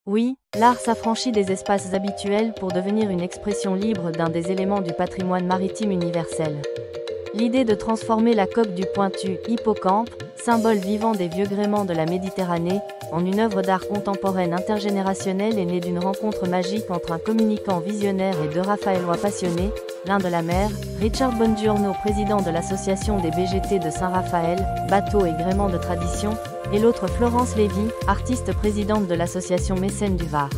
Oui, l'art s'affranchit des espaces habituels pour devenir une expression libre d'un des éléments du patrimoine maritime universel. L'idée de transformer la coque du pointu hippocampe, symbole vivant des vieux gréements de la Méditerranée, en une œuvre d'art contemporaine intergénérationnelle est née d'une rencontre magique entre un communicant visionnaire et deux Raphaélois passionnés, l'un de la mer, Richard Bongiorno, président de l'association des BGT de Saint-Raphaël, bateau et gréement de tradition, et l'autre Florence Lévy, artiste présidente de l'association Mécènes du Var.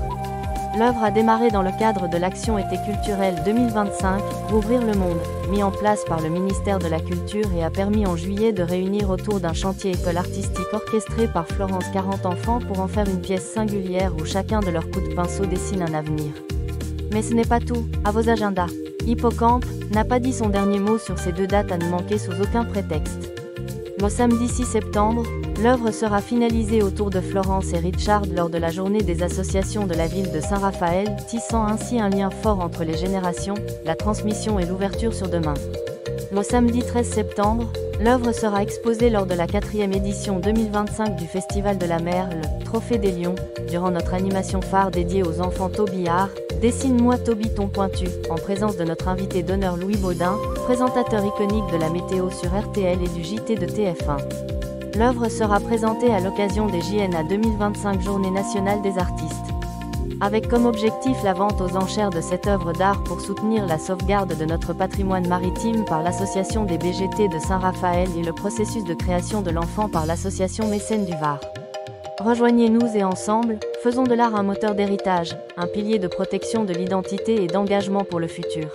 L'œuvre a démarré dans le cadre de l'Action Été culturelle 2025, Rouvrir le monde, mis en place par le ministère de la Culture et a permis en juillet de réunir autour d'un chantier école artistique orchestré par Florence 40 enfants pour en faire une pièce singulière où chacun de leurs coups de pinceau dessine un avenir. Mais ce n'est pas tout, à vos agendas. Hippocampe n'a pas dit son dernier mot sur ces deux dates à ne manquer sous aucun prétexte. Le samedi 6 septembre, l'œuvre sera finalisée autour de Florence et Richard lors de la journée des associations de la ville de Saint-Raphaël, tissant ainsi un lien fort entre les générations, la transmission et l'ouverture sur demain. Le samedi 13 septembre, l'œuvre sera exposée lors de la 4e édition 2025 du Festival de la mer, le Trophée des Lions, durant notre animation phare dédiée aux enfants Tobillard, Dessine-moi Toby ton pointu, en présence de notre invité d'honneur Louis Baudin, présentateur iconique de la météo sur RTL et du JT de TF1. L'œuvre sera présentée à l'occasion des JNA 2025 Journée nationale des artistes. Avec comme objectif la vente aux enchères de cette œuvre d'art pour soutenir la sauvegarde de notre patrimoine maritime par l'association des BGT de Saint-Raphaël et le processus de création de l'enfant par l'association Mécènes du Var. Rejoignez-nous et ensemble, faisons de l'art un moteur d'héritage, un pilier de protection de l'identité et d'engagement pour le futur.